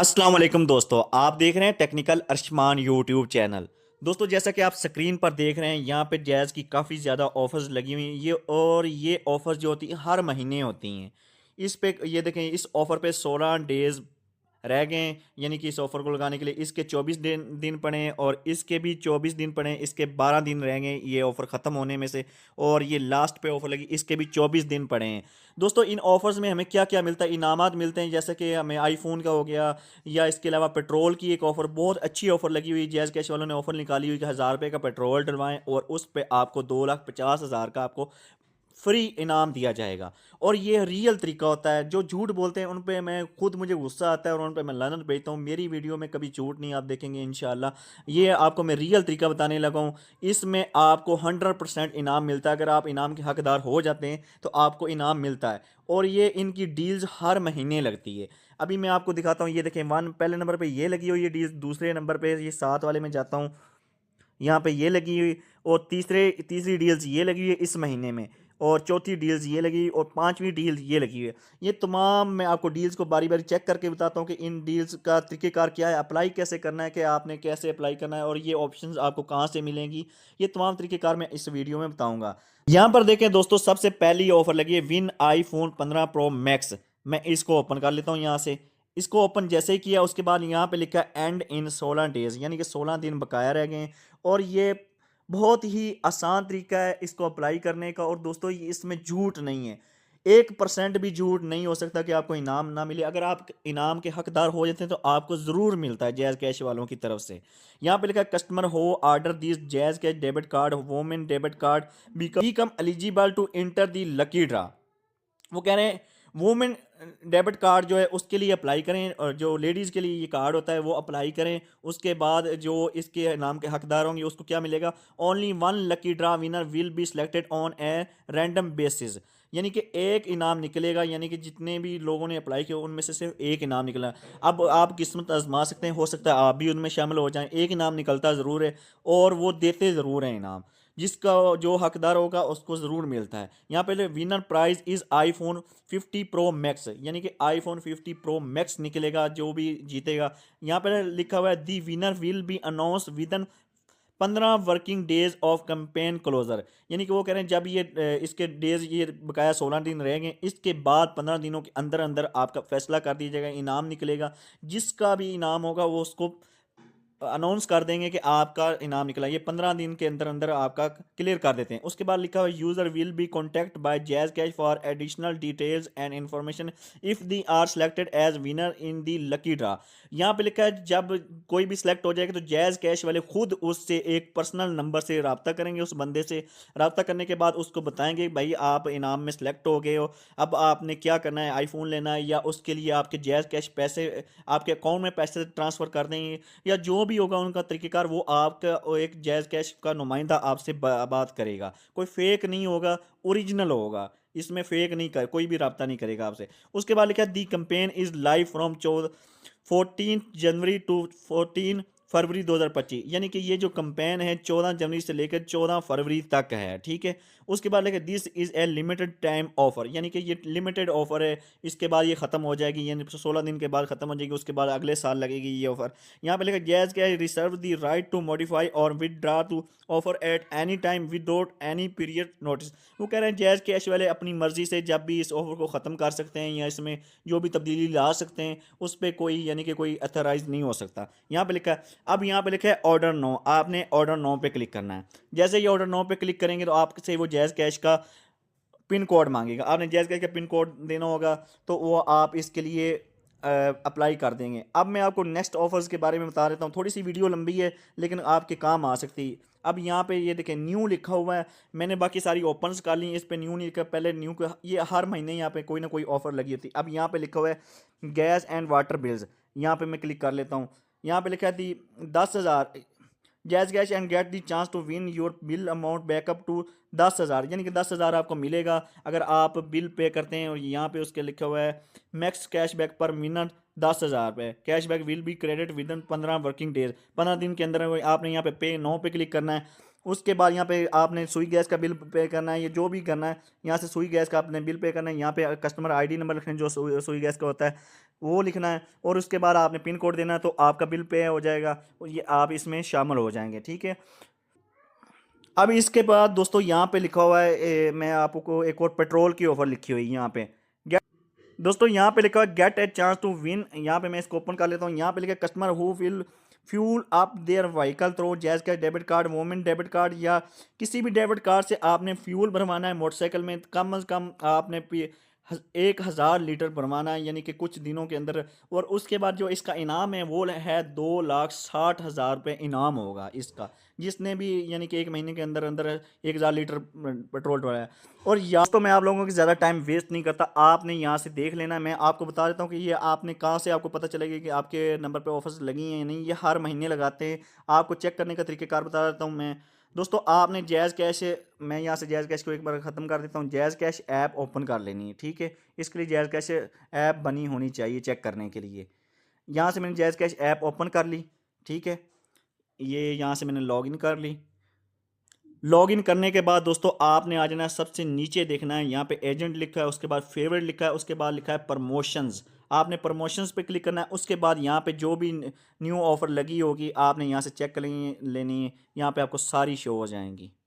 अस्सलाम वालेकुम दोस्तों, आप देख रहे हैं टेक्निकल अर्शमान यूट्यूब चैनल। दोस्तों, जैसा कि आप स्क्रीन पर देख रहे हैं, यहाँ पे जैज़ की काफ़ी ज़्यादा ऑफ़र्स लगी हुई हैं। ये ऑफ़र्स जो होती हैं हर महीने होती हैं। इस पे ये देखें, इस ऑफ़र पे 16 डेज़ रह गए हैं, यानी कि इस ऑफ़र को लगाने के लिए इसके 24 दिन दिन पड़े हैं और इसके भी 24 दिन पड़े हैं, इसके 12 दिन रह गए ये ऑफ़र ख़त्म होने में से। और ये लास्ट पे ऑफ़र लगी, इसके भी 24 दिन पड़े हैं। दोस्तों, इन ऑफ़र्स में हमें क्या क्या मिलता है? इनामात मिलते हैं, जैसे कि हमें आईफोन का हो गया, या इसके अलावा पेट्रोल की एक ऑफ़र, बहुत अच्छी ऑफ़र लगी हुई। जैज़ कैश वालों ने ऑफ़र निकाली हुई कि 1000 रुपये का पेट्रोल डलवाएं और उस पे आपको 2,50,000 का आपको फ्री इनाम दिया जाएगा। और ये रियल तरीका होता है। जो झूठ बोलते हैं उन पे मैं खुद, मुझे गुस्सा आता है और उन पे मैं लानत भेजता हूँ। मेरी वीडियो में कभी झूठ नहीं आप देखेंगे इंशाल्लाह। ये आपको मैं रियल तरीका बताने लगा हूँ। इसमें आपको 100% इनाम मिलता है। अगर आप इनाम के हकदार हो जाते हैं तो आपको इनाम मिलता है। और ये इनकी डील्स हर महीने लगती है। अभी मैं आपको दिखाता हूँ, ये देखें, वन पहले नंबर पे ये लगी हुई है डील्स, दूसरे नंबर पे ये साथ वाले में जाता हूँ, यहाँ पे ये लगी हुई, और तीसरी डील्स ये लगी हुई है इस महीने में, और चौथी डील्स ये लगी हुई, और पांचवी डील्स ये लगी हुई है। ये तमाम मैं आपको डील्स को बारी बारी चेक करके बताता हूँ कि इन डील्स का तरीक़ेकार क्या है, अप्लाई कैसे करना है, कि आपने कैसे अप्लाई करना है और ये ऑप्शंस आपको कहाँ से मिलेंगी। ये तमाम तरीक़ेकार मैं इस वीडियो में बताऊँगा। यहाँ पर देखें दोस्तों, सबसे पहली ऑफर लगी है विन आईफोन 15 प्रो मैक्स। मैं इसको ओपन कर लेता हूँ यहाँ से। इसको ओपन जैसे ही किया, उसके बाद यहाँ पे लिखा है एंड इन 16 डेज, यानी कि 16 दिन बकाया रह गए हैं। और ये बहुत ही आसान तरीका है इसको अप्लाई करने का। और दोस्तों, ये इसमें झूठ नहीं है, 1% भी झूठ नहीं हो सकता कि आपको इनाम ना मिले। अगर आप इनाम के हकदार हो जाते हैं तो आपको ज़रूर मिलता है जैज़ कैश वालों की तरफ से। यहाँ पे लिखा है customer who order this Jazz Cash debit card women debit card become eligible to enter the lucky draw. वो कह रहे हैं वुमेन डेबिट कार्ड जो है उसके लिए अप्लाई करें, और जो लेडीज़ के लिए ये कार्ड होता है वो अप्लाई करें। उसके बाद जो इसके नाम के हकदार होंगे उसको क्या मिलेगा? Only one lucky draw winner will be selected on a random basis, यानी कि एक इनाम निकलेगा, यानी कि जितने भी लोगों ने अप्लाई किया उनमें से सिर्फ एक इनाम निकला। अब आप किस्मत आजमा सकते हैं, हो सकता है आप भी उनमें शामिल हो जाएं। एक इनाम निकलता ज़रूर है और वो देते ज़रूर हैं इनाम। जिसका जो हकदार होगा उसको ज़रूर मिलता है। यहाँ पे winner prize is iPhone 50 pro max, यानी कि आईफोन 50 प्रो मैक्स निकलेगा जो भी जीतेगा। यहाँ पे लिखा हुआ है the winner will be announce within 15 working days of campaign closure, यानी कि वो कह रहे हैं जब ये इसके डेज, ये बकाया 16 दिन रह गए, इसके बाद 15 दिनों के अंदर अंदर आपका फैसला कर दिया जाएगा, इनाम निकलेगा। जिसका भी इनाम होगा वो उसको अनाउंस कर देंगे कि आपका इनाम निकला। ये 15 दिन के अंदर अंदर आपका क्लियर कर देते हैं। उसके बाद लिखा हुआ user will be contact by Jazz Cash for additional details and information if they are selected as winner in the lucky draw. यहाँ पे लिखा है जब कोई भी सिलेक्ट हो जाएगा तो जैज़ कैश वाले खुद उससे एक पर्सनल नंबर से रब्ता करेंगे, उस बंदे से रब्ता करने के बाद उसको बताएंगे भाई आप इनाम में सेलेक्ट हो गए हो, अब आपने क्या करना है, आईफोन लेना है या उसके लिए आपके जैज़ कैश पैसे आपके अकाउंट में पैसे ट्रांसफ़र कर देंगे, या जो भी होगा उनका तरीक़ेकार, वो आपका वो एक जैज़ कैश का नुमाइंदा आपसे बात करेगा। कोई फेक नहीं होगा, ओरिजिनल होगा। इसमें फेक नहीं कर, कोई भी रब्ता नहीं करेगा आपसे। उसके बाद लिखा है the campaign is live from 14 January to 14 February 2025, यानी कि ये जो कैंपेन है 14 जनवरी से लेकर 14 फरवरी तक है, ठीक है। उसके बाद लिखा this is a limited time offer, यानी कि ये लिमिटेड ऑफर है, इसके बाद ये ख़त्म हो जाएगी, यानी 16 दिन के बाद ख़त्म हो जाएगी, उसके बाद अगले साल लगेगी ये ऑफर। यहाँ पे लिखा जैज़ क्या reserve the right to modify और withdraw to offer at any time without any period notice. वो कह रहे हैं जैज़ कैश वाले अपनी मर्जी से जब भी इस ऑफर को ख़त्म कर सकते हैं या इसमें जो भी तब्दीली ला सकते हैं, उस पर कोई, यानी कि कोई अथराइज नहीं हो सकता। यहाँ पे लिखा है, अब यहाँ पे लिखा है ऑर्डर नो, आपने ऑर्डर नो पे क्लिक करना है। जैसे ही ऑर्डर नो पे क्लिक करेंगे तो आपसे वो जैज़ कैश का पिन कोड मांगेगा, आपने जैज़ कैश का पिन कोड देना होगा, तो वो आप इसके लिए अप्लाई कर देंगे। अब मैं आपको नेक्स्ट ऑफर्स के बारे में बता देता हूँ, थोड़ी सी वीडियो लंबी है लेकिन आपके काम आ सकती है। अब यहाँ पे ये देखें न्यू लिखा हुआ है, मैंने बाकी सारी ओपन्स कर ली, इस पे न्यू नहीं लिखा, पहले न्यू का ये हर महीने यहाँ पे कोई ना कोई ऑफर लगी होती है। अब यहाँ पे लिखा हुआ है गैस एंड वाटर बिल्स, यहाँ पे मैं क्लिक कर लेता हूँ। यहाँ पे लिखा है थी 10,000 Jazz Cash and get the chance to win your bill amount back up to 10,000, यानी कि 10,000 आपको मिलेगा अगर आप बिल पे करते हैं। और यहाँ पे उसके लिखा हुआ है मैक्स कैशबैक पर मिनट 10,000 रुपये, cashback will be credit with in 15 working days, 15 दिन के अंदर आपने यहाँ पे नो पे क्लिक करना है। उसके बाद यहाँ पे आपने सुई गैस का बिल पे करना है, ये जो भी करना है, यहाँ से सुई गैस का आपने बिल पे करना है। यहाँ पे कस्टमर आईडी नंबर लिखना है जो सुई गैस का होता है, वो लिखना है, और उसके बाद आपने पिन कोड देना है, तो आपका बिल पे हो जाएगा और ये आप इसमें शामिल हो जाएंगे। ठीक है। अब इसके बाद दोस्तों यहाँ पे लिखा हुआ है मैं आपको एक और पेट्रोल की ऑफर लिखी हुई है यहाँ पे। दोस्तों यहाँ पे लिखा है get a chance to win. यहाँ पे मैं इसको ओपन कर लेता हूँ। यहाँ पे लिखा है customer who will fuel up their vehicle through Jazz का debit card, women debit card या किसी भी डेबिट कार्ड से आपने फ्यूल भरवाना है मोटरसाइकिल में। कम से कम आपने 1,000 लीटर भरवाना है, यानी कि कुछ दिनों के अंदर। और उसके बाद जो इसका इनाम है वो है 2,60,000 रुपये इनाम होगा इसका, जिसने भी यानी कि 1 महीने के अंदर अंदर 1,000 लीटर पेट्रोल डलवाया। और यहाँ तो मैं आप लोगों की ज़्यादा टाइम वेस्ट नहीं करता, आपने यहाँ से देख लेना है। मैं आपको बता देता हूँ कि ये आपने कहाँ से आपको पता चलेगा कि आपके नंबर पे ऑफर्स लगी हैं या नहीं। ये हर महीने लगाते हैं। आपको चेक करने का तरीक़ेकार बता देता हूँ मैं। दोस्तों आपने जैज़ कैश, मैं यहाँ से जैज़ कैश को एक बार ख़त्म कर देता हूँ। जैज़ कैश ऐप ओपन कर लेनी है। ठीक है। इसके लिए जैज़ कैश ऐप बनी होनी चाहिए चेक करने के लिए। यहाँ से मैंने जैज़ कैश ऐप ओपन कर ली। ठीक है। ये यहाँ से मैंने लॉगिन कर ली। लॉगिन करने के बाद दोस्तों आपने आ जाना है, सबसे नीचे देखना है यहाँ पे एजेंट लिखा है, उसके बाद फेवरेट लिखा है, उसके बाद लिखा है प्रमोशंस। आपने प्रमोशंस पे क्लिक करना है। उसके बाद यहाँ पे जो भी न्यू ऑफ़र लगी होगी आपने यहाँ से चेक कर लेनी है। यहाँ पे आपको सारी शो हो जाएंगी।